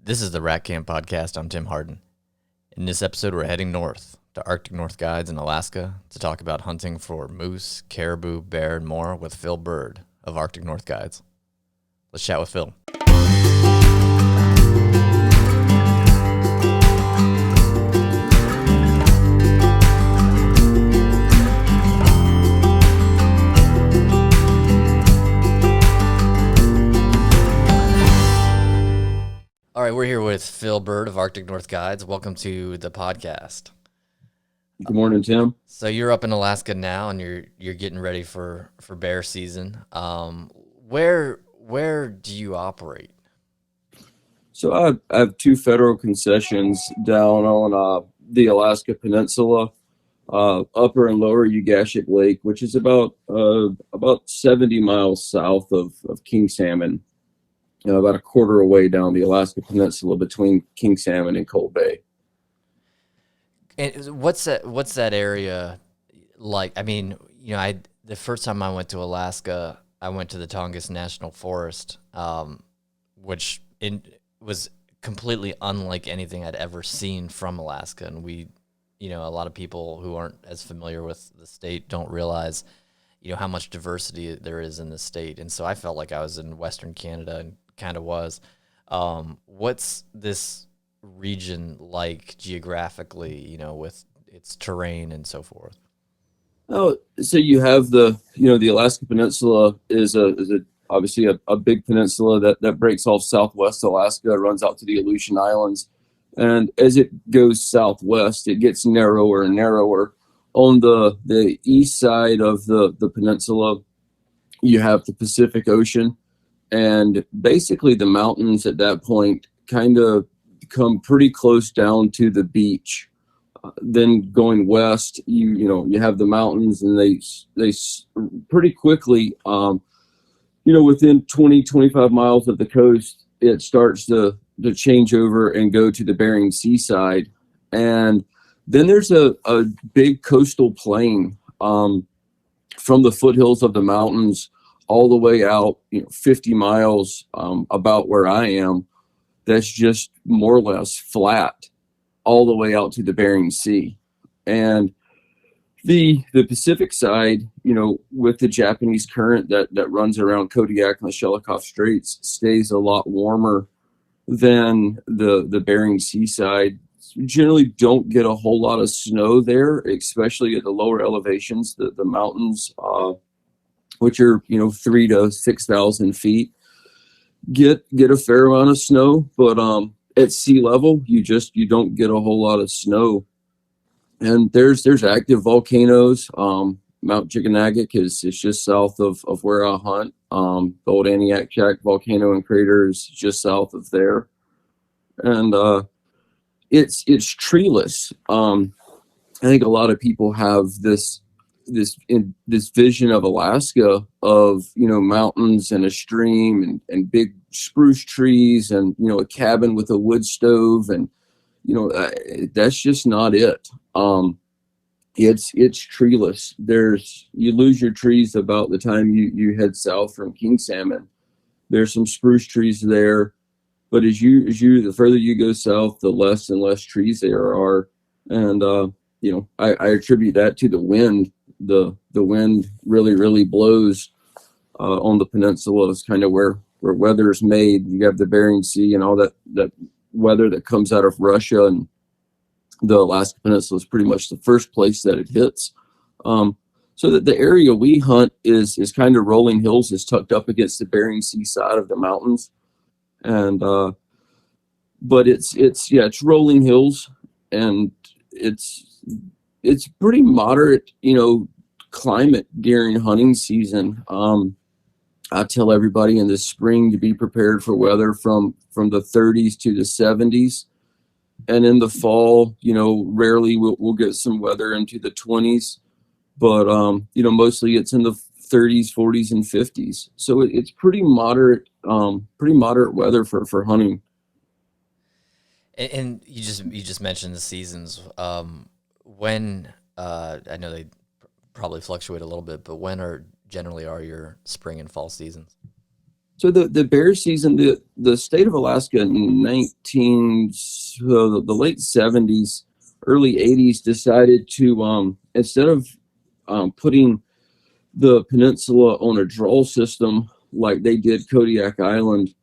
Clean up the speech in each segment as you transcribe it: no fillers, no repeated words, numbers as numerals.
This is the Rat Camp Podcast. I'm Tim Harden. In this episode, we're heading north to Arctic North Guides in Alaska to talk about hunting for moose, caribou, bear, and more with Phil Byrd of Arctic North Guides. Let's chat with Phil. All right, we're here with Phil Byrd of Arctic North Guides. Welcome to the podcast. Good morning, Tim. So you're up in Alaska now, and you're getting ready for bear season. Where do you operate? So I have two federal concessions down on the Alaska Peninsula, upper and lower Ugashic Lake, which is about 70 miles south of King Salmon, about a quarter away down the Alaska Peninsula between King Salmon and Cold Bay. And what's that area like? I mean, the first time I went to Alaska, I went to the Tongass National Forest, which was completely unlike anything I'd ever seen from Alaska. And a lot of people who aren't as familiar with the state don't realize, how much diversity there is in the state. And so I felt like I was in Western Canada and kind of was. What's this region like geographically, with its terrain and so forth? Oh, so you have the Alaska Peninsula is obviously a big peninsula that breaks off Southwest Alaska, runs out to the Aleutian Islands. And as it goes southwest, it gets narrower and narrower. On the east side of the peninsula, you have the Pacific Ocean, and basically the mountains at that point kind of come pretty close down to the beach. Then going west, you have the mountains, and they pretty quickly, within 20-25 miles of the coast, it starts to change over and go to the Bering Sea side. And then there's a big coastal plain from the foothills of the mountains all the way out, 50 miles about where I am. That's just more or less flat all the way out to the Bering Sea. And the Pacific side, with the Japanese current that runs around Kodiak and the Shelikof Straits, stays a lot warmer than the Bering Sea side. You generally don't get a whole lot of snow there, especially at the lower elevations, the mountains, which are 3,000 to 6,000 feet, get a fair amount of snow. But at sea level, you don't get a whole lot of snow. And there's active volcanoes. Mount Chicanagik is just south of where I hunt. The old Aniak Jack volcano and crater is just south of there. And it's treeless. I think a lot of people have this vision of Alaska of mountains and a stream and big spruce trees and a cabin with a wood stove, and that's just not it. It's treeless. You lose your trees about the time you head south from King Salmon. There's some spruce trees there, but the further you go south, the less and less trees there are. And I attribute that to the wind. The wind really, really blows on the peninsula. Is kind of where weather is made. You have the Bering Sea and all that weather that comes out of Russia, and the Alaska Peninsula is pretty much the first place that it hits. So that the area we hunt is kind of rolling hills, is tucked up against the Bering Sea side of the mountains, and but it's rolling hills, and it's pretty moderate, climate during hunting season. I tell everybody in the spring to be prepared for weather from the 30s to the 70s. And in the fall, rarely we'll get some weather into the 20s, but, mostly it's in the 30s, 40s, and 50s. So it's pretty moderate weather for hunting. And you just mentioned the seasons. When I know they probably fluctuate a little bit, but when generally are your spring and fall seasons? So the bear season, the state of Alaska in the late 70s, early 80s decided to instead of putting the peninsula on a draw system like they did Kodiak Island,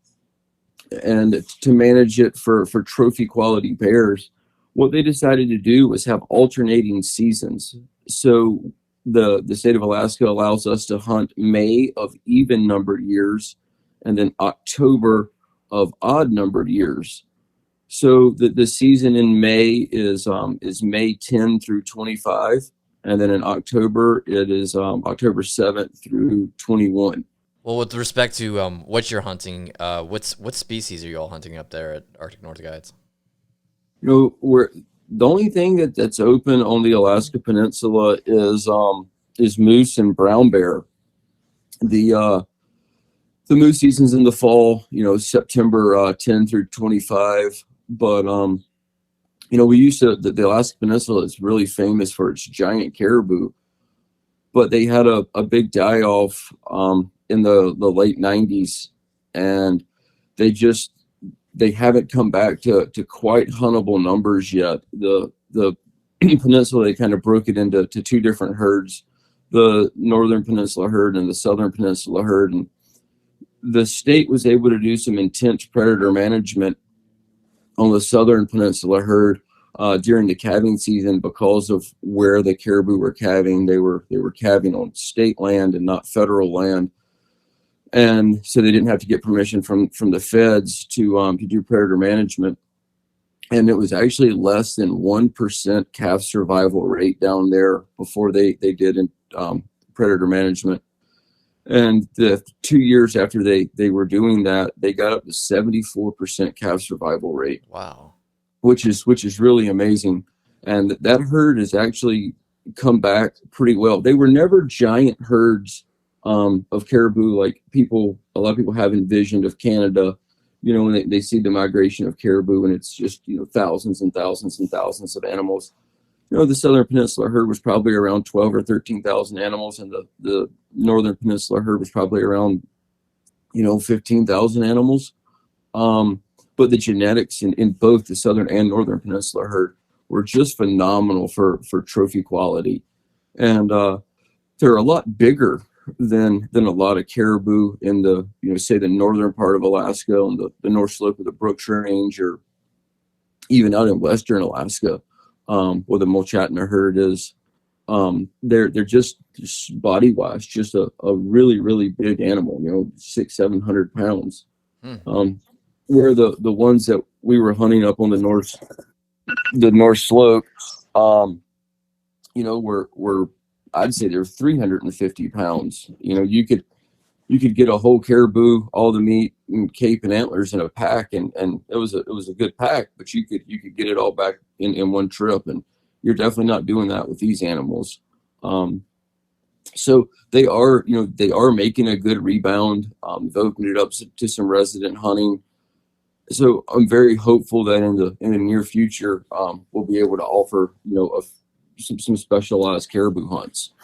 and to manage it for trophy quality bears, what they decided to do was have alternating seasons. So the state of Alaska allows us to hunt May of even numbered years and then October of odd numbered years. So the season in May is May 10 through 25, and then in October it is October 7th through 21. Well, with respect to what you're hunting, what species are you all hunting up there at Arctic North Guides? You know, we're the only thing that's open on the Alaska Peninsula is moose and brown bear. The moose season's in the fall, you know, September 10 through 25. But you know, we used to the Alaska Peninsula is really famous for its giant caribou, but they had a big die off in the late 90s, and they just they haven't come back to quite huntable numbers yet. The peninsula, they kind of broke it into two different herds, the northern peninsula herd and the southern peninsula herd, and the state was able to do some intense predator management on the southern peninsula herd during the calving season because of where the caribou were calving. They were calving on state land and not federal land, and so they didn't have to get permission from the feds to do predator management. And it was actually less than 1% calf survival rate down there before they did predator management. And the 2 years after they were doing that, they got up to 74% calf survival rate. Wow. Which is really amazing. And that herd has actually come back pretty well. They were never giant herds of caribou like a lot of people have envisioned of Canada, you know, when they see the migration of caribou and it's just, you know, thousands and thousands and thousands of animals. You know, the southern peninsula herd was probably around 12 or 13,000 animals, and the northern peninsula herd was probably around, you know, 15,000 animals. But the genetics in both the southern and northern peninsula herd were just phenomenal for trophy quality. And they're a lot bigger than a lot of caribou in the, you know, say the northern part of Alaska on the north slope of the Brooks Range, or even out in western Alaska, where the Mulchatna herd is. They're just body wise, just a really, really big animal, you know, 600-700 pounds. Where the ones that we were hunting up on the north slope, you know, were I'd say they're 350 pounds. You know, you could get a whole caribou, all the meat and cape and antlers in a pack, and it was a good pack, but you could get it all back in one trip, and you're definitely not doing that with these animals. So they are making a good rebound. They've opened it up to some resident hunting. So I'm very hopeful that in the near future, we'll be able to offer, you know, some specialized caribou hunts.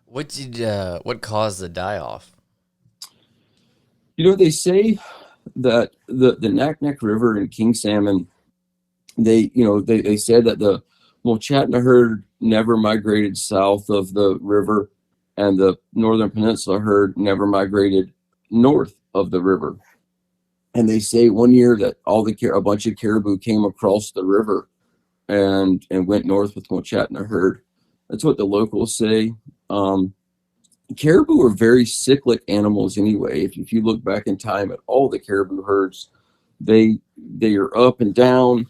What caused the die off? You know, they say that the Naknek River and king salmon, they said that the Mulchatna herd never migrated south of the river, and the northern peninsula herd never migrated north of the river. And they say one year that a bunch of caribou came across the river and went north with Mulchatna herd. That's what the locals say. Caribou are very cyclic animals anyway. If you look back in time at all the caribou herds, they are up and down.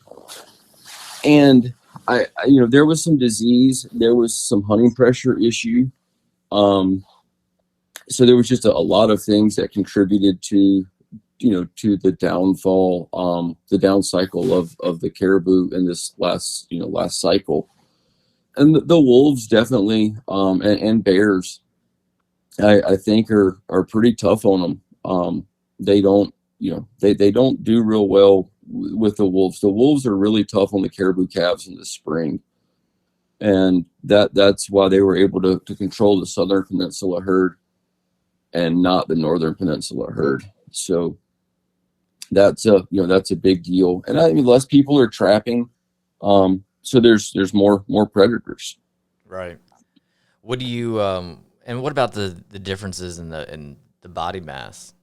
And I you know, there was some disease, there was some hunting pressure issue. So there was just a lot of things that contributed to, you know, to the downfall, the down cycle of the caribou in this last cycle. And the wolves definitely, and bears, I think are pretty tough on them. They don't, you know, they don't do real well with the wolves. The wolves are really tough on the caribou calves in the spring. And that's why they were able to control the southern peninsula herd. and not the Northern Peninsula herd. So that's a big deal. And I mean, less people are trapping, so there's more predators. Right. What do you and what about the differences in the body mass?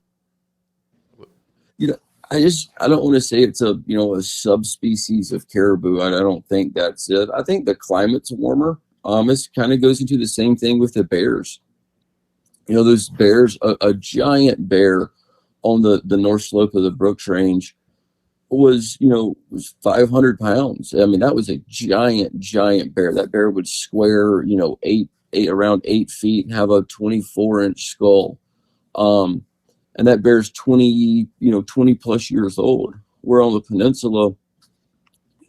You know, I don't want to say it's a subspecies of caribou. I don't think that's it. I think the climate's warmer. It kind of goes into the same thing with the bears. Those bears, a giant bear on the north slope of the Brooks Range was 500 pounds. I mean, that was a giant bear. That bear would square, around 8 feet and have a 24-inch skull. And that bear's 20 plus years old. We're on the peninsula,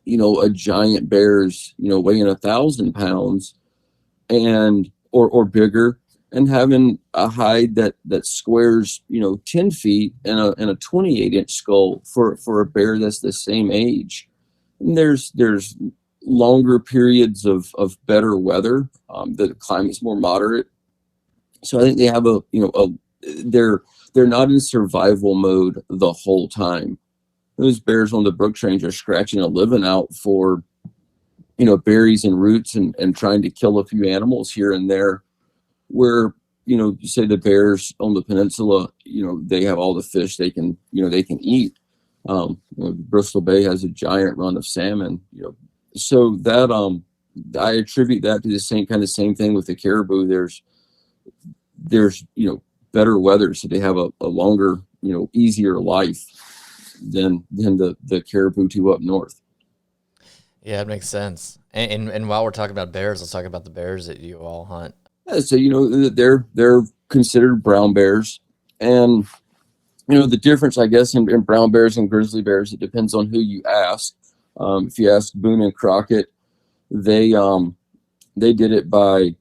a giant bear's, weighing 1,000 pounds and or bigger, and having a hide that squares 10 feet and a 28-inch skull for a bear that's the same age. And there's longer periods of better weather. The climate's more moderate, so I think they have they're not in survival mode the whole time. Those bears on the Brooks Range are scratching a living out for berries and roots, and trying to kill a few animals here and there, where you say the bears on the peninsula, they have all the fish they can eat. Bristol Bay has a giant run of salmon, so that I attribute that to the same thing with the caribou. There's better weather, so they have a longer, easier life than the caribou to up north. Yeah, it makes sense. And while we're talking about bears, let's talk about the bears that you all hunt. Yeah, so they're considered brown bears, and the difference, I guess, in brown bears and grizzly bears, it depends on who you ask. If you ask Boone and Crockett, they did it by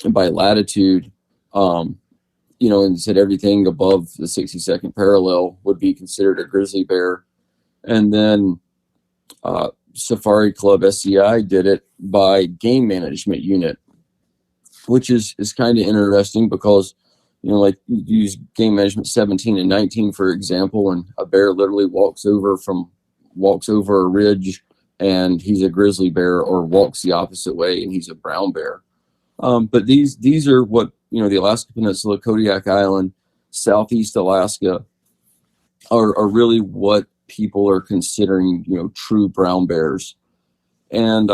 latitude, and said everything above the 62nd parallel would be considered a grizzly bear. And then Safari Club SCI did it by game management unit, which is kind of interesting because, like you use game management 17 and 19, for example, and a bear literally walks over a ridge and he's a grizzly bear, or walks the opposite way and he's a brown bear. But these are what, the Alaska Peninsula, Kodiak Island, Southeast Alaska are really what people are considering, true brown bears, and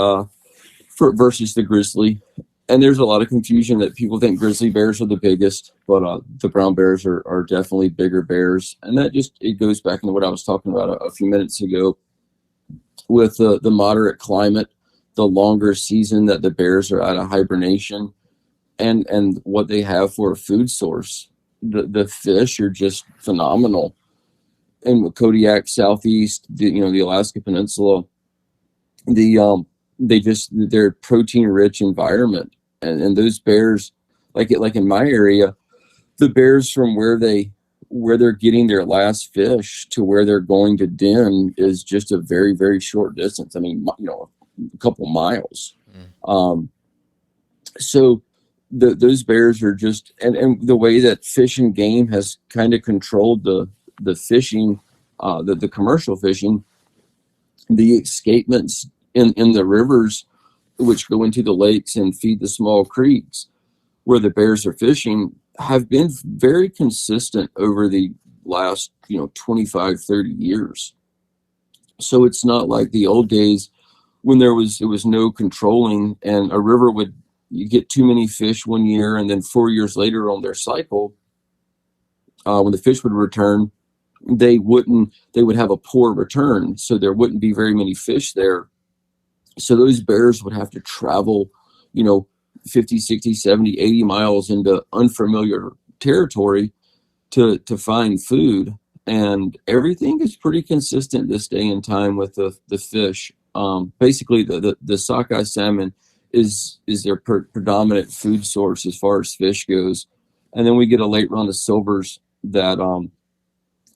versus the grizzly. And there's a lot of confusion that people think grizzly bears are the biggest, but the brown bears are definitely bigger bears. And that it goes back into what I was talking about a few minutes ago with the moderate climate, the longer season that the bears are out of hibernation, and what they have for a food source. The fish are just phenomenal. And with Kodiak, Southeast, the Alaska Peninsula, they're protein rich environment, and those bears, like in my area, the bears from where they're getting their last fish to where they're going to den is just a very, very short distance. I mean, a couple miles. So those bears are just, and the way that Fish and Game has kind of controlled the fishing, the commercial fishing, the escapements in the rivers, which go into the lakes and feed the small creeks where the bears are fishing, have been very consistent over the last 25, 30 years. So it's not like the old days when it was no controlling, and a river you get too many fish one year, and then 4 years later on their cycle, when the fish would return, they would have a poor return, so there wouldn't be very many fish there. So those bears would have to travel 50, 60, 70, 80 miles into unfamiliar territory to find food. And everything is pretty consistent this day and time with the fish. Basically the sockeye salmon is their predominant food source as far as fish goes. And then we get a late run of silvers that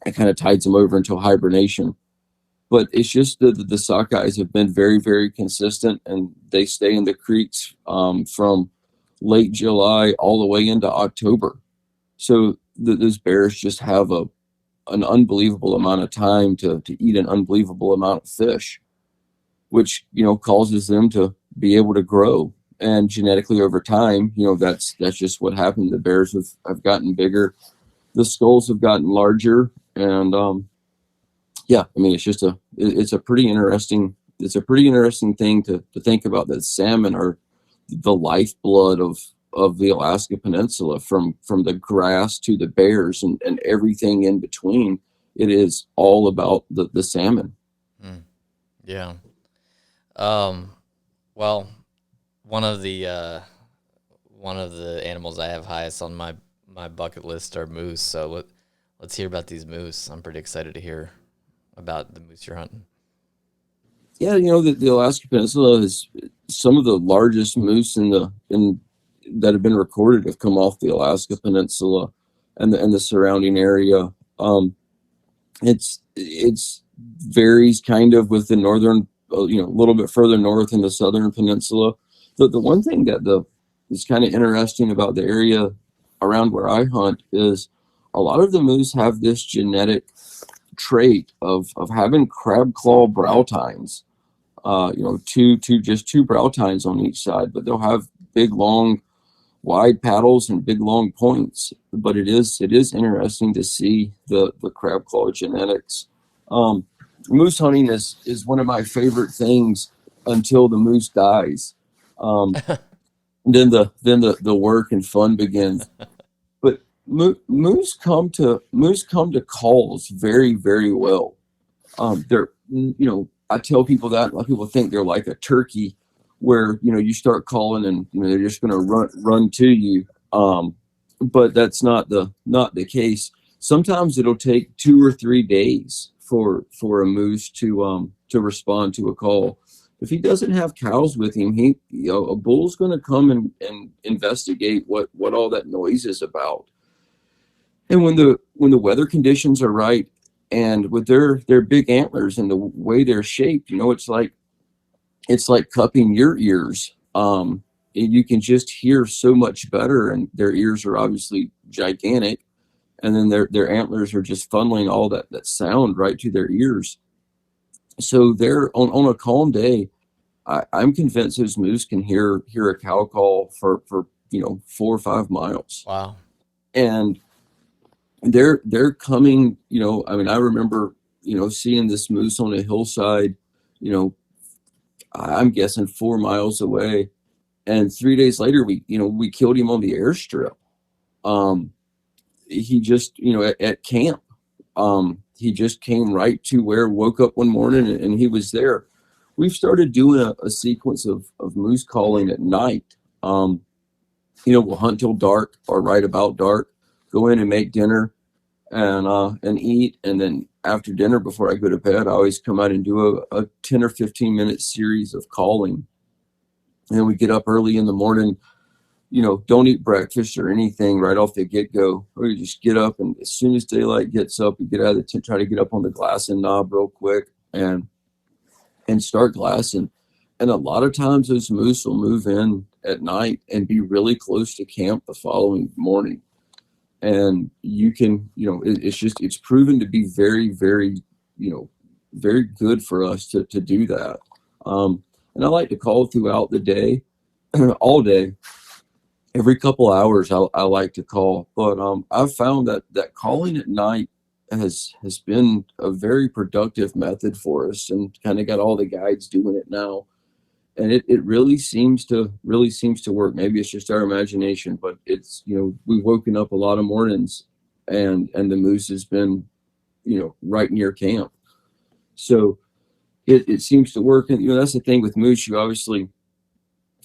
it kind of tides them over until hibernation. But it's just the sockeyes have been very, very consistent, and they stay in the creeks from late July all the way into October. So those bears just have an unbelievable amount of time to eat an unbelievable amount of fish, which, causes them to be able to grow. And genetically over time, that's just what happened. The bears have gotten bigger, the skulls have gotten larger, and yeah, I mean, it's a pretty interesting thing to think about, that salmon are the lifeblood of the Alaska Peninsula, from the grass to the bears and everything in between. It is all about the salmon. Mm, yeah. Um, well, one of the animals I have highest on my bucket list are moose. So let's hear about these moose. I'm pretty excited to hear about the moose you're hunting. Yeah, the Alaska Peninsula is some of the largest moose in that have been recorded have come off the Alaska Peninsula and the surrounding area. It's varies kind of with the northern, a little bit further north in the southern peninsula. The one thing is kind of interesting about the area around where I hunt is a lot of the moose have this genetic trait of having crab claw brow tines. Two brow tines on each side, but they'll have big long wide paddles and big long points. But it is interesting to see the crab claw genetics. Um, Moose hunting is one of my favorite things until the moose dies. Um, then the work and fun begins. But moose come to calls very, very well. They're, I tell people that a lot of people think they're like a turkey, where you start calling and they're just going to run to you. But that's not the case. Sometimes it'll take 2 or 3 days for a moose to respond to a call. If he doesn't have cows with him, a bull's going to come and investigate what all that noise is about. And when the weather conditions are right, and with their big antlers and the way they're shaped, it's like cupping your ears. You can just hear so much better, and their ears are obviously gigantic, and then their antlers are just funneling all that sound right to their ears. So they're on a calm day. I'm convinced those moose can hear a cow call for 4 or 5 miles, Wow. and they're coming. I mean, I remember seeing this moose on a hillside. You know, I'm guessing 4 miles away, and 3 days later we killed him on the airstrip. Um, he just at camp. He just came right to where, woke up one morning and he was there. We've started doing a sequence of moose calling at night. We'll hunt till dark or right about dark, go in and make dinner and eat, and then after dinner, before I go to bed, I always come out and do a 10 or 15 minute series of calling. And we get up early in the morning. Don't eat breakfast or anything right off the get-go. Or you just get up, and as soon as daylight gets up, you get out of the tent, try to get up on the glassing knob real quick and start glassing. And a lot of times those moose will move in at night and be really close to camp the following morning. And you can, it's proven to be very, very, very good for us to do that. And I like to call throughout the day, all day. Every couple hours, I like to call. But I've found that calling at night has been a very productive method for us, and kind of got all the guides doing it now. And it really seems to work. Maybe it's just our imagination, but it's, we've woken up a lot of mornings, and the moose has been, right near camp. So it seems to work. And that's the thing with moose. You obviously,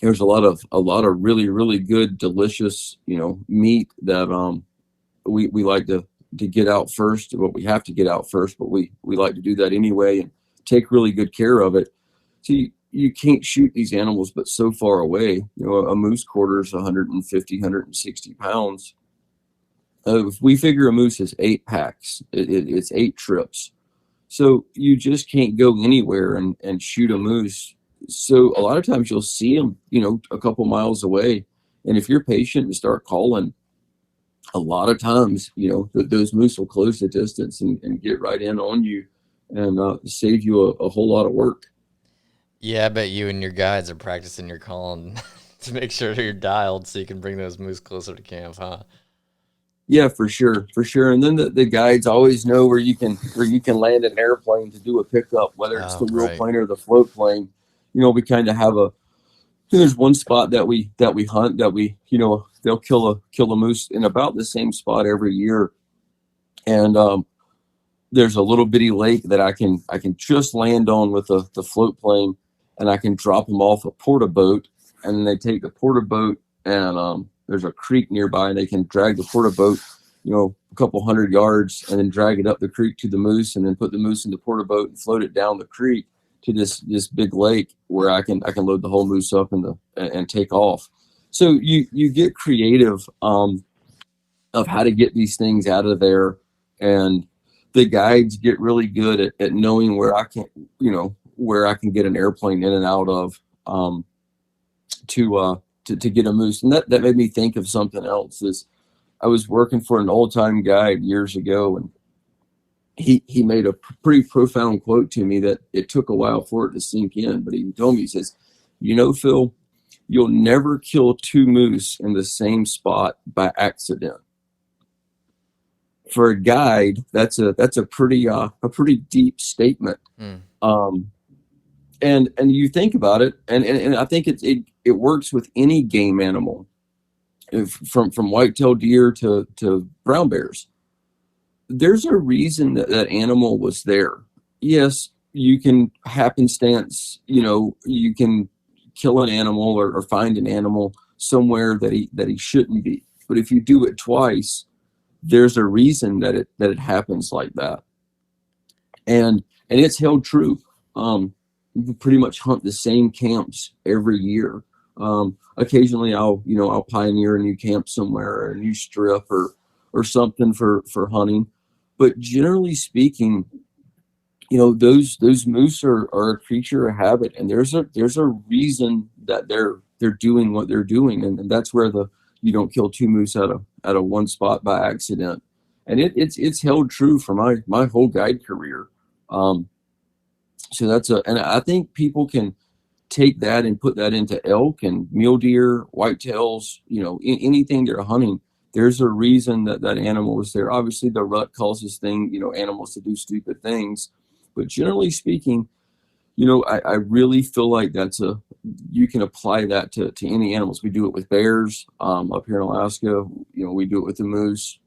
there's a lot of really, really good, delicious, meat that we like to get out first. Well, we have to get out first, but we like to do that anyway and take really good care of it. So you can't shoot these animals but so far away. A moose quarter is 150, 160 pounds. If we figure a moose is 8 packs, it's 8 trips. So you just can't go anywhere and shoot a moose. So a lot of times you'll see them, a couple miles away. And if you're patient and start calling, a lot of times, those moose will close the distance and get right in on you and save you a whole lot of work. Yeah, I bet you and your guides are practicing your calling to make sure you're dialed so you can bring those moose closer to camp, huh? Yeah, for sure, for sure. And then the guides always know where you can land an airplane to do a pickup, whether it's Oh, the wheel right. plane or the float plane. We kind of have a there's one spot that we hunt that they'll kill a moose in about the same spot every year, and there's a little bitty lake that I can just land on with the float plane, and I can drop them off a porta boat, and then they take the porta boat, and there's a creek nearby, and they can drag the porta boat, a couple hundred yards, and then drag it up the creek to the moose, and then put the moose in the porta boat and float it down the creek to this big lake where I can load the whole moose up and take off. So you get creative of how to get these things out of there, and the guides get really good at knowing where I can get an airplane in and out of, to get a moose. And that made me think of something else. Is I was working for an old time guide years ago, and he made a pretty profound quote to me that it took a while for it to sink in. But he told me, he says, Phil, you'll never kill two moose in the same spot by accident. For a guide, that's a pretty deep statement. Hmm. Um, and you think about it, and I think it works with any game animal, from white-tailed deer to brown bears. There's a reason that animal was there. Yes, you can happenstance, you can kill an animal, or find an animal somewhere that he shouldn't be. But if you do it twice, there's a reason that it happens like that. And it's held true. We pretty much hunt the same camps every year. Occasionally I'll pioneer a new camp somewhere, or a new strip, or something for hunting. But generally speaking, those moose are a creature of habit, and there's a reason that they're doing what they're doing, and that's where the you don't kill two moose out of one spot by accident. And it's held true for my whole guide career. Um, so and I think people can take that and put that into elk and mule deer, whitetails, anything they're hunting. There's a reason that animal is there. Obviously, the rut causes animals to do stupid things, but generally speaking, I really feel like you can apply that to any animals. We do it with bears, up here in Alaska. We do it with the moose.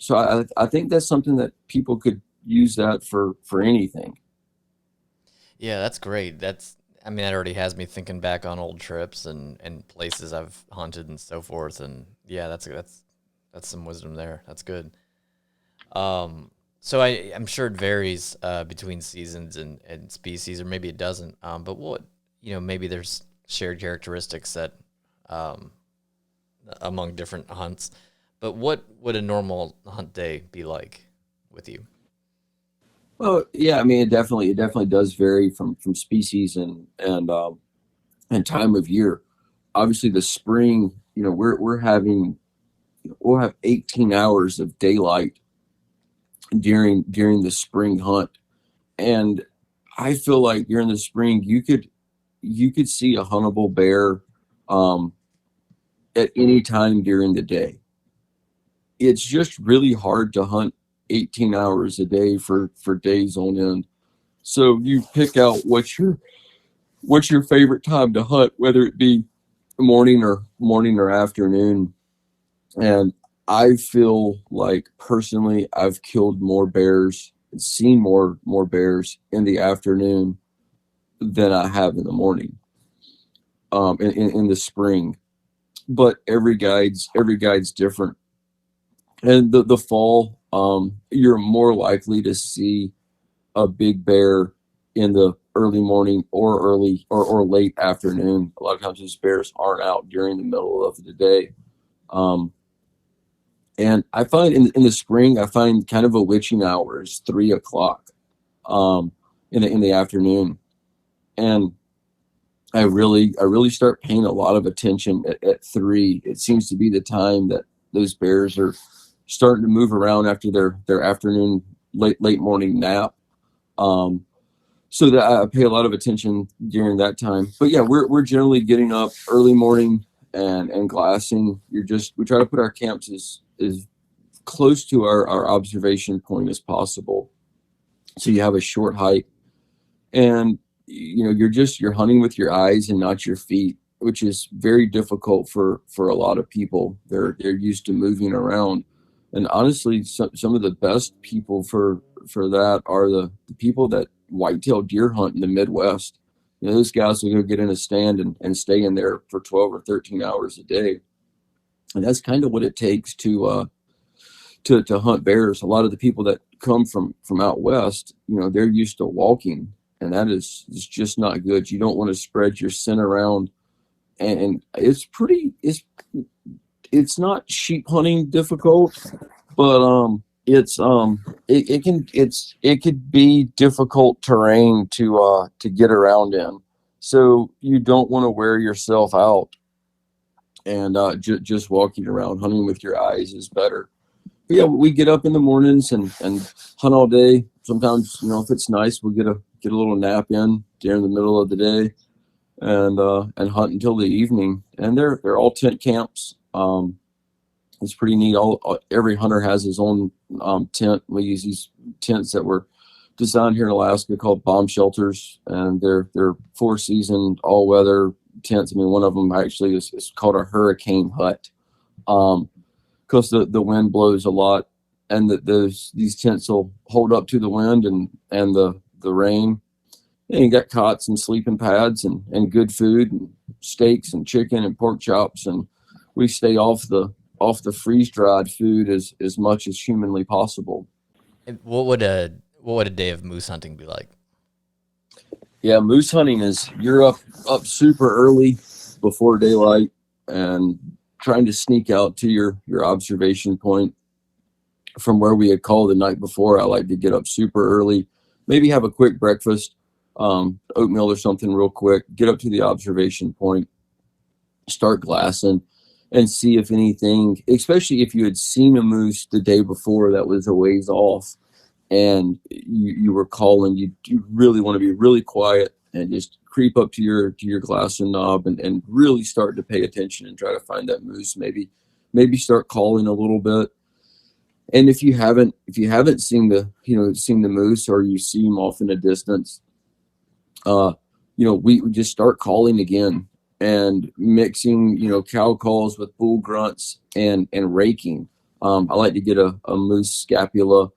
So I think that's something that people could use that for anything. Yeah, that's great. I mean, that already has me thinking back on old trips and places I've hunted and so forth. And yeah, that's some wisdom there. That's good. So I'm sure it varies between seasons and species, or maybe it doesn't. But maybe there's shared characteristics that um, among different hunts. But what would a normal hunt day be like with you? Well, yeah, I mean, it definitely does vary from species and time of year. Obviously, the spring, we'll have 18 hours of daylight during the spring hunt, and I feel like during the spring you could see a huntable bear um, at any time during the day. It's just really hard to hunt 18 hours a day for days on end. So you pick out what's your favorite time to hunt, whether it be morning or afternoon. And I feel like personally I've killed more bears, seen more bears in the afternoon than I have in the morning, in the spring. But every guide's different. And the fall, you're more likely to see a big bear in the early morning or early or late afternoon. A lot of times these bears aren't out during the middle of the day. Um, and I find in the spring, I find kind of a witching hour is 3 o'clock, um, in the afternoon. And I really start paying a lot of attention at 3. It seems to be the time those bears are starting to move around after their afternoon, late morning nap. Um, so that I pay a lot of attention during that time. But yeah, we're generally getting up early morning and glassing. We try to put our camps as close to our observation point as possible. So you have a short hike, and you're hunting with your eyes and not your feet, which is very difficult for a lot of people. They're used to moving around, and honestly, some of the best people for that are the people that whitetail deer hunt in the Midwest. Those guys will go get in a stand and stay in there for 12 or 13 hours a day, and that's kind of what it takes to hunt bears. A lot of the people that come from out west, they're used to walking, and that is just not good. You don't want to spread your scent around, and it's not sheep hunting difficult, but it could be difficult terrain to get around in. So you don't want to wear yourself out, and just walking around hunting with your eyes is better. But yeah, we get up in the mornings and hunt all day. Sometimes, if it's nice, we'll get a little nap in during the middle of the day, and hunt until the evening. And they're all tent camps. It's pretty neat. Every hunter has his own tent. We use these tents that were designed here in Alaska called bomb shelters, and they're 4-season all weather tents. I mean, one of them actually is called a hurricane hut. Because the wind blows a lot, and these tents will hold up to the wind and the rain. And you got cots and sleeping pads and good food and steaks and chicken and pork chops, and we stay off the freeze dried food as much as humanly possible. And what would a day of moose hunting be like? Yeah, moose hunting is you're up super early before daylight and trying to sneak out to your observation point from where we had called the night before. I like to get up super early, maybe have a quick breakfast, oatmeal or something real quick, get up to the observation point, start glassing, and see if anything, especially if you had seen a moose the day before that was a ways off, and you were calling, you really want to be really quiet and just creep up to your glassing knob and really start to pay attention and try to find that moose. Maybe start calling a little bit. And if you haven't seen the moose, or you see him off in the distance, we just start calling again and mixing, cow calls with bull grunts and raking. I like to get a moose scapula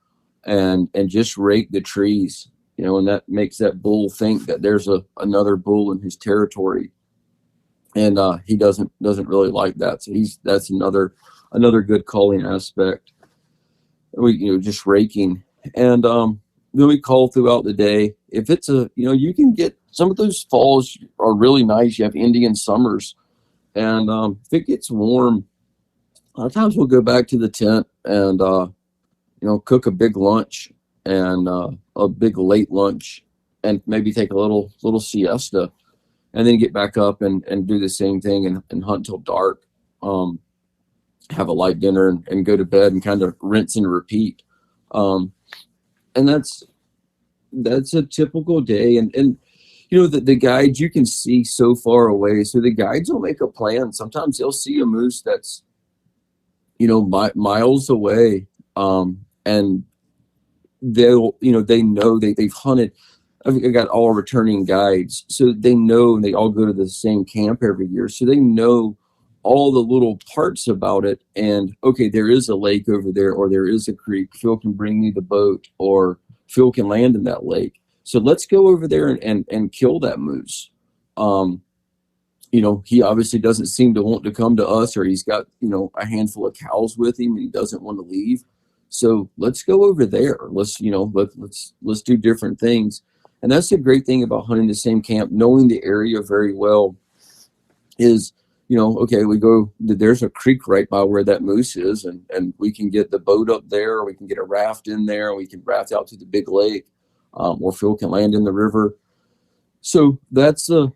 and just rake the trees, and that makes that bull think that there's another bull in his territory, and he doesn't really like that. So that's another good calling aspect. We just raking, and then we call throughout the day. If it's you can get some of those falls are really nice. You have Indian summers, and if it gets warm, a lot of times we'll go back to the tent and cook a big lunch and a big late lunch, and maybe take a little siesta, and then get back up and do the same thing and hunt till dark. Have a light dinner and go to bed and kind of rinse and repeat. And that's a typical day. And the guides, you can see so far away. So the guides will make a plan. Sometimes they'll see a moose that's, miles away. And they know they've hunted. I've got all returning guides. So they know, and they all go to the same camp every year. So they know all the little parts about it. And okay, there is a lake over there, or there is a creek. Phil can bring me the boat, or Phil can land in that lake. So let's go over there and kill that moose. He obviously doesn't seem to want to come to us, or he's got, a handful of cows with him and he doesn't want to leave. So let's go over there. Let's do different things. And that's the great thing about hunting the same camp, knowing the area very well, is, okay, we go, there's a creek right by where that moose is, and we can get the boat up there, or we can get a raft in there, and we can raft out to the big lake, or Phil can land in the river. So that's a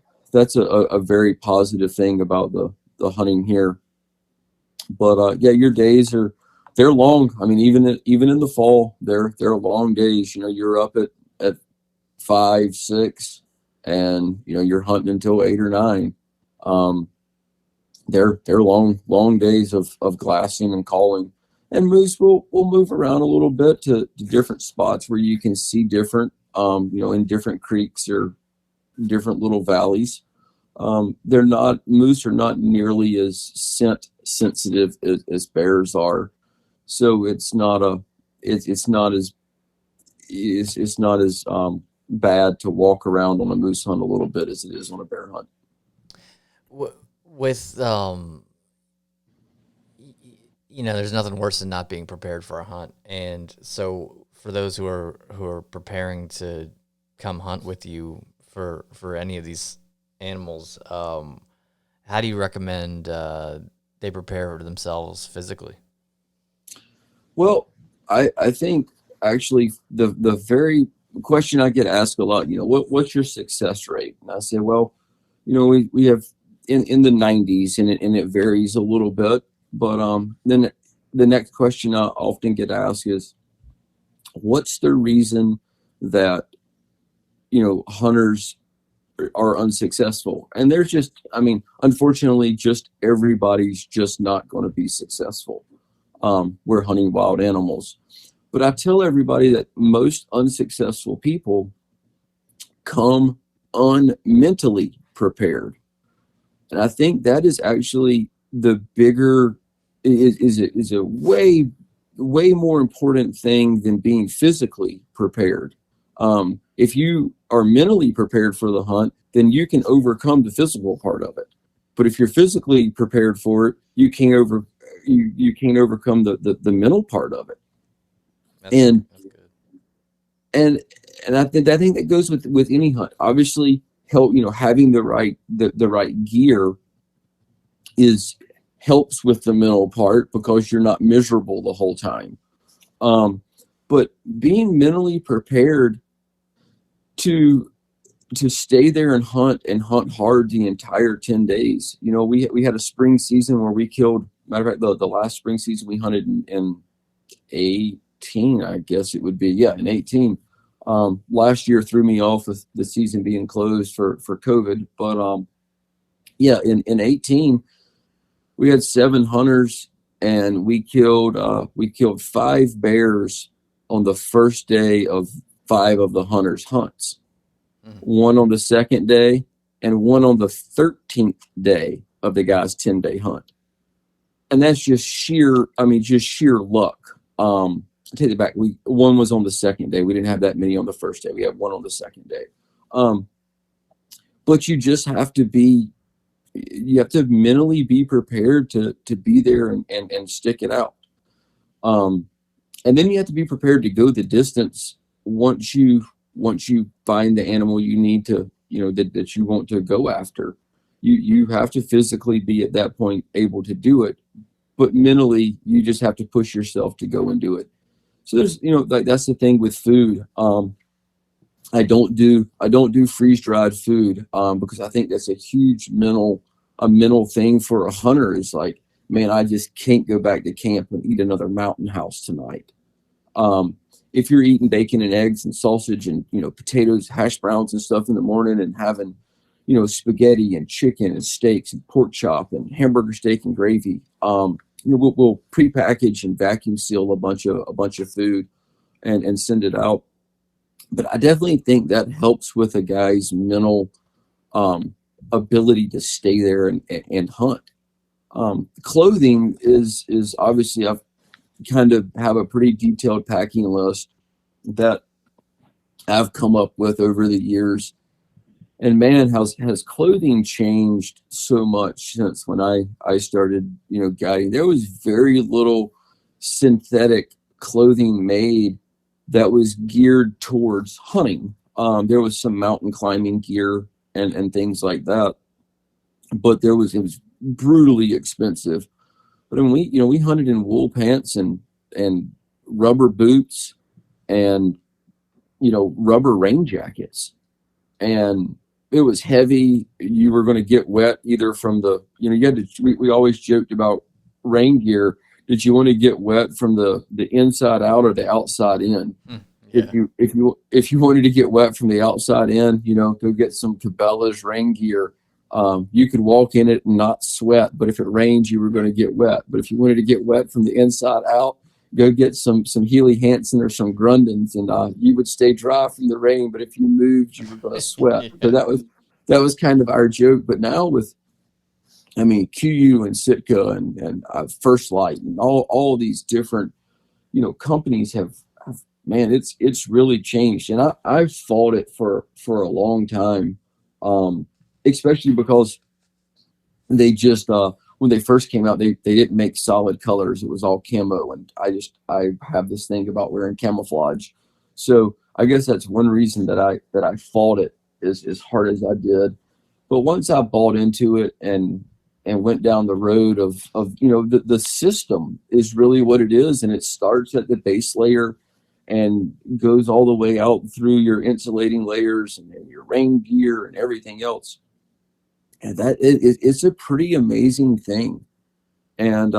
very positive thing about the hunting here. But yeah, your days they're long. I mean, even in the fall, they're long days. You know, you're up at 5, 6, and you know you're hunting until 8 or 9. Um, they're long days of glassing and calling. And moose will move around a little bit to different spots where you can see different, you know, in different creeks or different little valleys. They're not Moose are not nearly as scent sensitive as bears are, so it's not as it's not as bad to walk around on a moose hunt a little bit as it is on a bear hunt. With you know, there's nothing worse than not being prepared for a hunt. And so for those who are preparing to come hunt with you for any of these animals, how do you recommend they prepare themselves physically? Well, I think actually the very question I get asked a lot, you know, what's your success rate? And I say, well, you know, we have in the 90s, and it varies a little bit. But then the next question I often get asked is, what's the reason that, you know, hunters are unsuccessful? And there's just, I mean, unfortunately, just everybody's just not going to be successful. We're hunting wild animals. But I tell everybody that most unsuccessful people come unmentally prepared. And I think that is actually the bigger is a way more important thing than being physically prepared. If you are mentally prepared for the hunt, then you can overcome the physical part of it. But if you're physically prepared for it, you can't overcome the mental part of it. And That's good. and I think that goes with any hunt. Obviously, help, you know, having the right gear is helps with the mental part because you're not miserable the whole time. Um, but being mentally prepared to stay there and hunt hard the entire 10 days. You know, we had a spring season where we killed, matter of fact, the last spring season we hunted in 18, I guess it would be. Yeah, in 18. Last year threw me off with the season being closed for COVID. But yeah, in 18, we had 7 hunters, and we killed 5 bears on the first day of 5 of the hunters' hunts. Mm. One on the second day, and one on the 13th day of the guy's 10-day hunt. And that's just sheer luck. I take it back. One was on the second day. We didn't have that many on the first day. We had one on the second day. But you have to mentally be prepared to be there and stick it out. And then you have to be prepared to go the distance once you find the animal you need to, you know, that you want to go after. You have to physically be at that point able to do it, but mentally you just have to push yourself to go and do it. So there's, you know, like that's the thing with food. I don't do freeze dried food because I think that's a huge mental thing for a hunter. Is like, man, I just can't go back to camp and eat another mountain house tonight. If you're eating bacon and eggs and sausage and, you know, potatoes, hash browns and stuff in the morning, and having, you know, spaghetti and chicken and steaks and pork chop and hamburger steak and gravy, you know, we'll prepackage and vacuum seal a bunch of food and send it out. But I definitely think that helps with a guy's mental ability to stay there and hunt. Clothing is obviously, I've kind of have a pretty detailed packing list that I've come up with over the years. And man, has clothing changed so much since when I started, you know, guiding. There was very little synthetic clothing made that was geared towards hunting. There was some mountain climbing gear and things like that, but it was brutally expensive. But when we hunted in wool pants and rubber boots and, you know, rubber rain jackets, and it was heavy. You were going to get wet either from the, you know, we always joked about rain gear, did you want to get wet from the inside out or the outside in? Yeah. If you wanted to get wet from the outside in, go get some Cabela's rain gear. You could walk in it and not sweat, but if it rains, you were going to get wet. But if you wanted to get wet from the inside out, go get some Healy Hansen or some Grundens, and you would stay dry from the rain. But if you moved, you were going to sweat. So Yeah. that was kind of our joke. But now with, I mean, QU and Sitka and First Light and all these different companies have, man, it's really changed, and I've fought it for a long time, especially because they just when they first came out, they didn't make solid colors. It was all camo, and I have this thing about wearing camouflage. So I guess that's one reason that I fought it as hard as I did. But once I bought into it and went down the road of the system is really what it is, and it starts at the base layer and goes all the way out through your insulating layers and then your rain gear and everything else. And it's a pretty amazing thing. And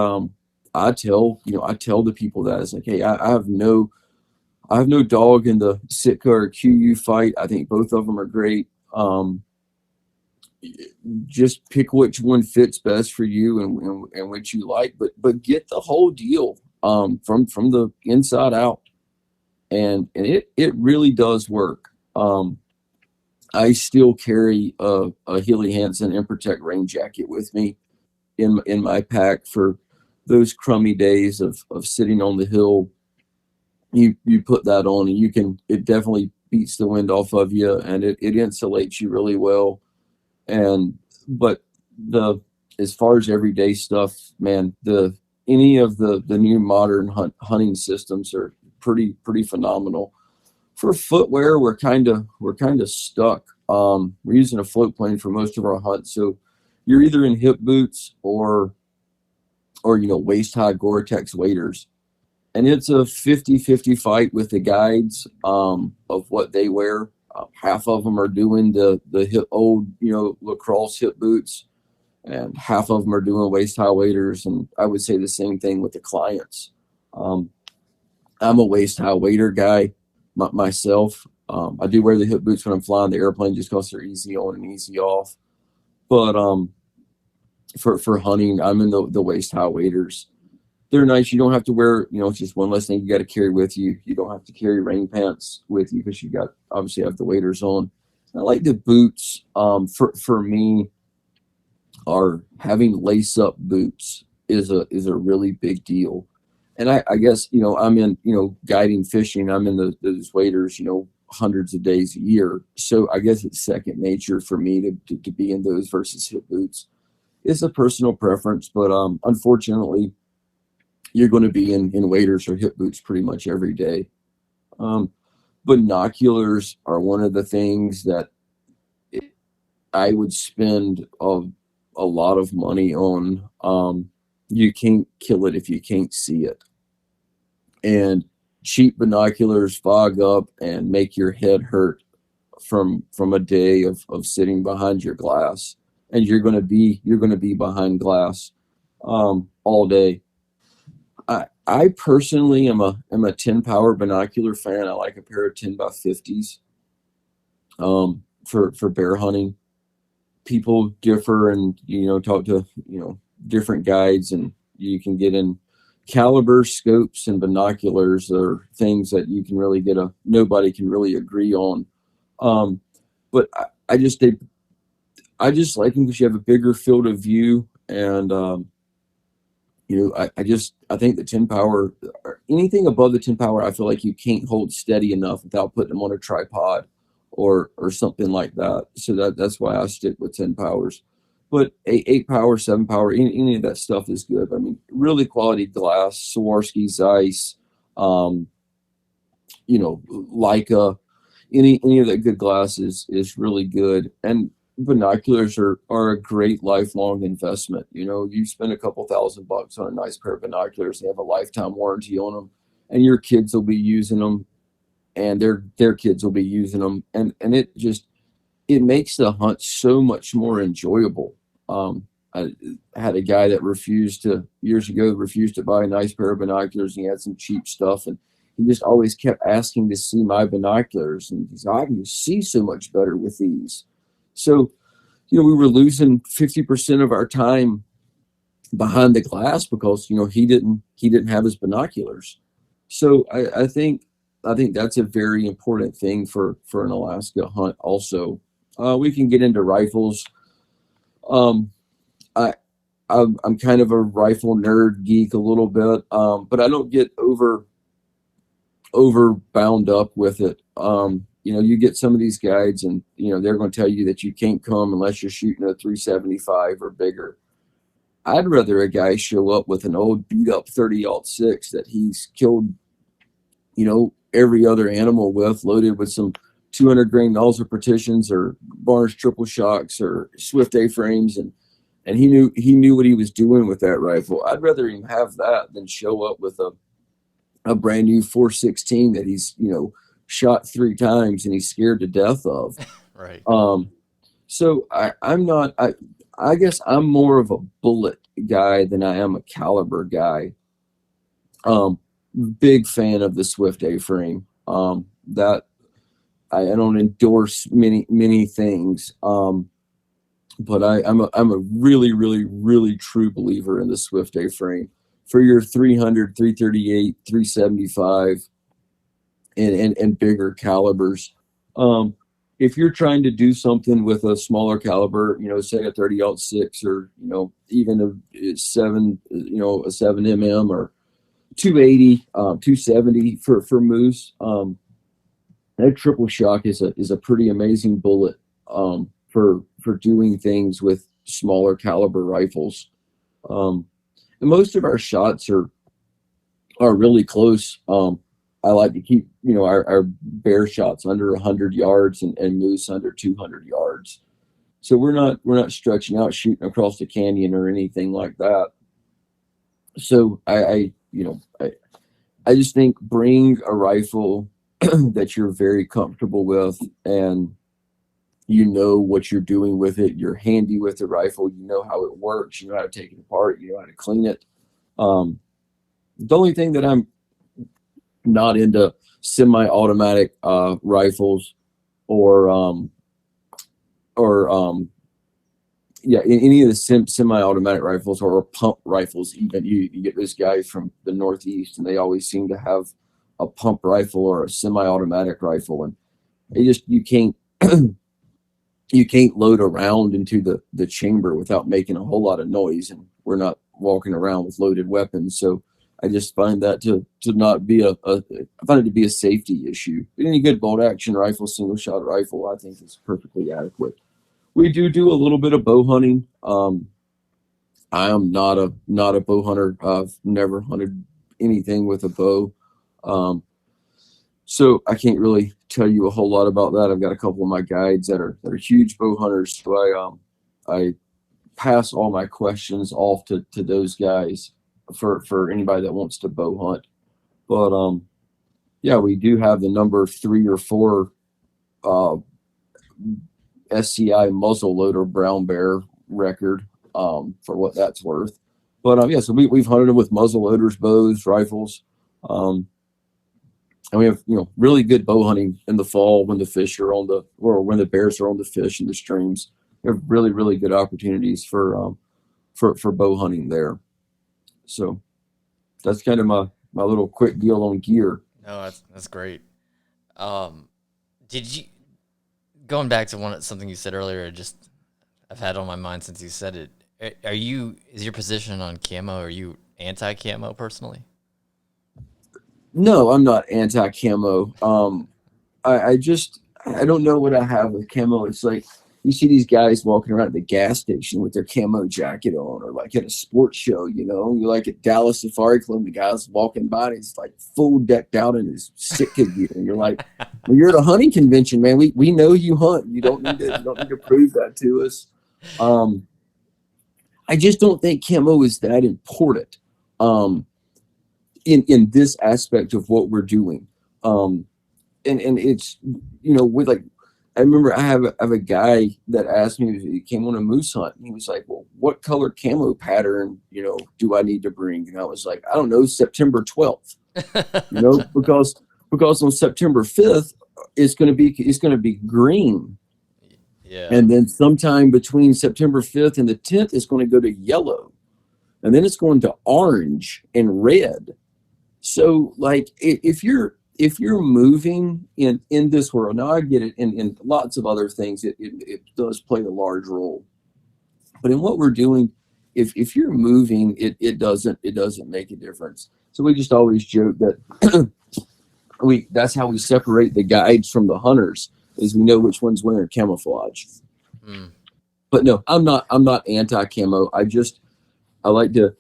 I tell the people that it's like, hey, I have no dog in the Sitka or QU fight. I think both of them are great. Just pick which one fits best for you and what you like, but get the whole deal from the inside out, and it really does work. I still carry a Healy Hansen and Protect rain jacket with me in my pack for those crummy days of sitting on the hill. You put that on and it definitely beats the wind off of you, and it insulates you really well. And but the as far as everyday stuff, man, any of the new modern hunting systems are pretty phenomenal. For footwear, we're kind of stuck. We're using a float plane for most of our hunts, so you're either in hip boots or waist high Gore-Tex waders, and it's a 50-50 fight with the guides of what they wear. Half of them are doing the hip, old lacrosse hip boots, and half of them are doing waist high waders. And I would say the same thing with the clients. Um, I'm a waist high wader guy myself. I do wear the hip boots when I'm flying the airplane just because they're easy on and easy off. But for hunting, I'm in the waist high waders. They're nice. You don't have to wear, it's just one less thing you got to carry with you. You don't have to carry rain pants with you because you got obviously have the waders on. I like the boots. For me, are having lace up boots is a really big deal. And I guess I'm in guiding fishing. I'm in those waders hundreds of days a year. So I guess it's second nature for me to be in those versus hip boots. It's a personal preference, but unfortunately you're going to be in waders or hip boots pretty much every day. Um, Binoculars are one of the things that I would spend a lot of money on. You can't kill it if you can't see it. And cheap binoculars fog up and make your head hurt from a day of sitting behind your glass. And you're going to be behind glass all day. I personally am a 10 power binocular fan. I like a pair of 10 by 50s for bear hunting. People differ and talk to different guides, and you can get in caliber scopes and binoculars are things that you can really nobody can really agree on. But I just like them because you have a bigger field of view, and I think the 10 power, or anything above the 10 power, I feel like you can't hold steady enough without putting them on a tripod or something like that. So that's why I stick with 10 powers. But 8 power, 7 power, any of that stuff is good. I mean, really quality glass, Swarovski, Zeiss, um, Leica, any of that good glass is really good. And binoculars are a great lifelong investment. You spend a couple $1,000 on a nice pair of binoculars, they have a lifetime warranty on them, and your kids will be using them, and their kids will be using them, and it makes the hunt so much more enjoyable. I had a guy that years ago refused to buy a nice pair of binoculars, and he had some cheap stuff, and he just always kept asking to see my binoculars, and he's like, I can just see so much better with these. So, we were losing 50% of our time behind the glass because he didn't have his binoculars. So I think that's a very important thing for an Alaska hunt. Also, we can get into rifles. Um, I I'm kind of a rifle nerd geek a little bit, but I don't get over bound up with it. You get some of these guides, and they're going to tell you that you can't come unless you're shooting a 375 or bigger. I'd rather a guy show up with an old beat up 30-06 that he's killed, every other animal with, loaded with some 200 grain nozzle partitions or Barnes triple shocks or Swift A frames, and he knew what he was doing with that rifle. I'd rather him have that than show up with a brand new 416 that he's shot 3 times and he's scared to death of. Right. So I'm not. I guess I'm more of a bullet guy than I am a caliber guy. Um, Big fan of the Swift A frame. That I don't endorse many things. But I'm a really, really, really true believer in the Swift A frame for your 300, 338, 375, and bigger calibers. If you're trying to do something with a smaller caliber, say a 30-06 or even a 7 mm or 280, 270 for moose, that triple shock is a pretty amazing bullet for doing things with smaller caliber rifles. And most of our shots are really close. I like to keep our bear shots under 100 yards and moose under 200 yards. So we're not stretching out shooting across the canyon or anything like that. So I just think bring a rifle that you're very comfortable with, and what you're doing with it. You're handy with the rifle. You know how it works. You know how to take it apart. You know how to clean it. The only thing that I'm not into semi-automatic rifles or any of the semi-automatic rifles or pump rifles. Even you get those guys from the Northeast, and they always seem to have a pump rifle or a semi-automatic rifle, and you can't you can't load a round into the chamber without making a whole lot of noise, and we're not walking around with loaded weapons. So I just find that to not be I find it to be a safety issue. Any good bolt action rifle, single shot rifle, I think is perfectly adequate. We do a little bit of bow hunting. I am not a bow hunter. I've never hunted anything with a bow. So I can't really tell you a whole lot about that. I've got a couple of my guides that are huge bow hunters. So I pass all my questions off to those guys for anybody that wants to bow hunt. But yeah, we do have the number 3 or 4 SCI muzzle loader brown bear record for what that's worth. But yeah, so we've hunted with muzzle loaders, bows, rifles. And we have really good bow hunting in the fall when the fish are or when the bears are on the fish in the streams. We have really, really good opportunities for bow hunting there. So that's kind of my little quick deal on gear. No, that's great. Did you going back to something you said earlier? I've had on my mind since you said it. Is your position on camo? Are you anti-camo personally? No, I'm not anti-camo. I don't know what I have with camo. It's like you see these guys walking around at the gas station with their camo jacket on, or like at a sports show, you're like at Dallas Safari Club, the guy's walking by and he's like full decked out in his Sitka gear. And you're like, well, you're at a hunting convention, man. We know you hunt. You don't need to prove that to us. I just don't think camo is that important. In this aspect of what we're doing. And it's, with like, I remember I have a guy that asked me if he came on a moose hunt. And he was like, "Well, what color camo pattern, do I need to bring?" And I was like, "I don't know, September 12th." Because on September 5th it's going to be green, Yeah. and then sometime between September 5th and the 10th it's going to go to yellow, and then it's going to orange and red. So like if you're moving in this world, now I get it in lots of other things, it does play a large role. But in what we're doing, if you're moving, it doesn't make a difference. So we just always joke that that's how we separate the guides from the hunters, is we know which one's wearing camouflage. Mm. But no, I'm not anti camo. I like to,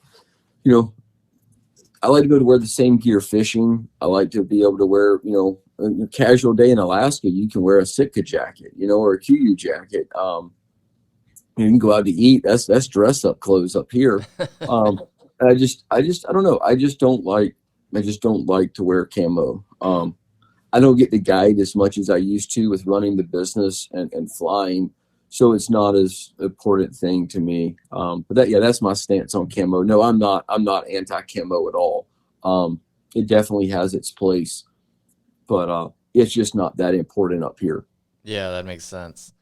you know, I like to go to wear the same gear fishing. I like to be able to wear, a casual day in Alaska, you can wear a Sitka jacket, or a QU jacket. You can go out to eat. That's dress up clothes up here. Um, I don't know. I just don't like to wear camo. I don't get to guide as much as I used to with running the business and flying. So it's not as important thing to me. But that's my stance on camo. No, I'm not anti camo at all. It definitely has its place, but it's just not that important up here. Yeah, that makes sense.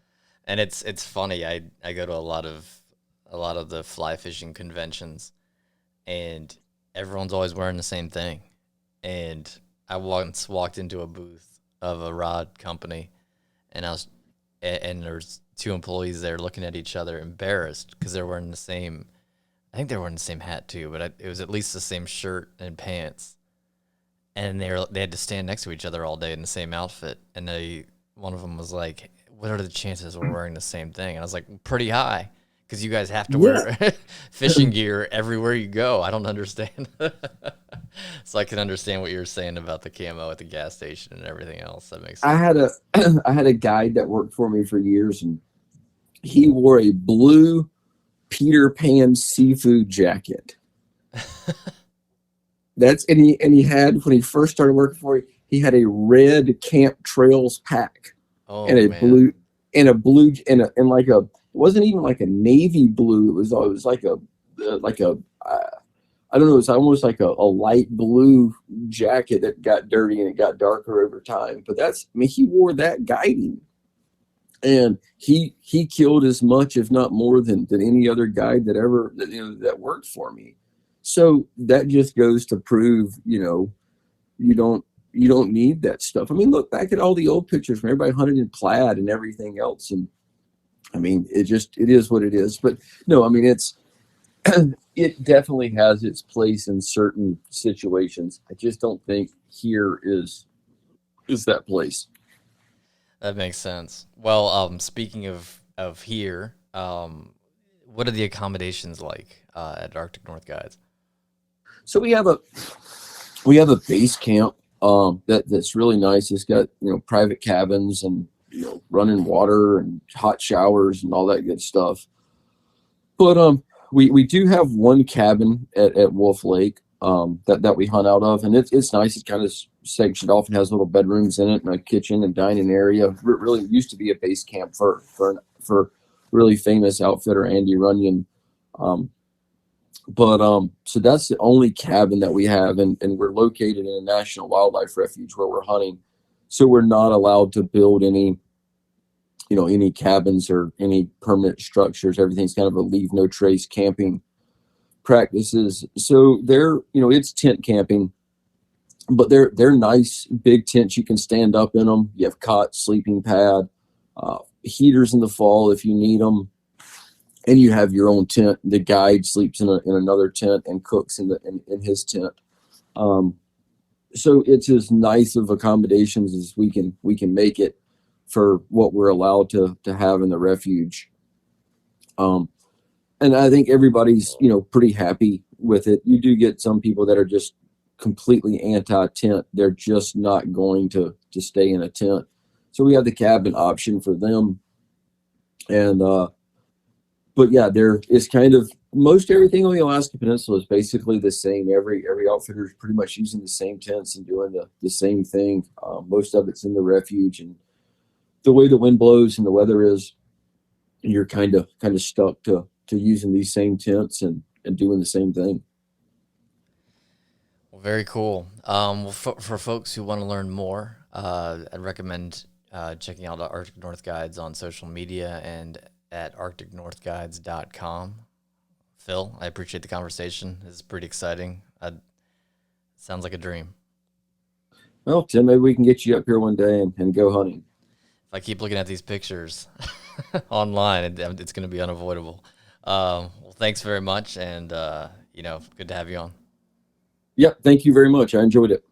And it's funny. I go to a lot of the fly fishing conventions, and everyone's always wearing the same thing. And I once walked into a booth of a rod company, and there's two employees there looking at each other, embarrassed because they're wearing the same. I think they're wearing the same hat too, but it was at least the same shirt and pants. And they had to stand next to each other all day in the same outfit. And one of them was like, "What are the chances we're wearing the same thing?" And I was like, "Pretty high, because you guys have to Yeah. wear fishing gear everywhere you go." I don't understand. So I can understand what you're saying about the camo at the gas station and everything else. That makes I sense. had a I had a guide that worked for me for years, and he wore a blue Peter Pan seafood jacket. And he had, when he first started working for me, he had a red Camp Trails pack and Oh a man. blue and like a, it wasn't even like a navy blue. It was like a I don't know. It's almost like a light blue jacket that got dirty and it got darker over time. But he wore that guiding, and he killed as much, if not more, than any other guide that worked for me. So that just goes to prove, you don't you don't need that stuff. I mean, look back at all the old pictures from everybody hunted in plaid and everything else, and I mean, it is what it is. But no, I mean, it definitely has its place in certain situations. I just don't think here is that place. That makes sense. Well, speaking of here, what are the accommodations like at Arctic North Guides? So we have a base camp that's really nice. It's got private cabins and running water and hot showers and all that good stuff. But we do have one cabin at Wolf Lake that we hunt out of, and it's nice. It's kind of sectioned off and has little bedrooms in it and a kitchen and dining area. Really used to be a base camp for really famous outfitter Andy Runyon. Um, but so that's the only cabin that we have, and we're located in a national wildlife refuge where we're hunting. So we're not allowed to build any cabins or any permanent structures. Everything's kind of a leave no trace camping practices. So it's tent camping, but they're nice big tents. You can stand up in them. You have cot, sleeping pad, heaters in the fall if you need them, and you have your own tent. The guide sleeps in another tent and cooks in his tent. Um, so it's as nice of accommodations as we can make it for what we're allowed to have in the refuge. Um, and I think everybody's pretty happy with it. You do get some people that are just completely anti-tent. They're just not going to stay in a tent. So we have the cabin option for them. And but yeah, there is kind of most everything on the Alaska Peninsula is basically the same. Every outfitter is pretty much using the same tents and doing the same thing. Most of it's in the refuge, and the way the wind blows and the weather is, you're kind of stuck to using these same tents and doing the same thing. Well, very cool. Well, for folks who want to learn more, I'd recommend checking out the Arctic North Guides on social media and at arcticnorthguides.com. Phil, I appreciate the conversation. This is pretty exciting. Sounds like a dream. Well, Tim, maybe we can get you up here one day and go hunting. If I keep looking at these pictures online, it's going to be unavoidable. Well, thanks very much, and good to have you on. Yep. Thank you very much. I enjoyed it.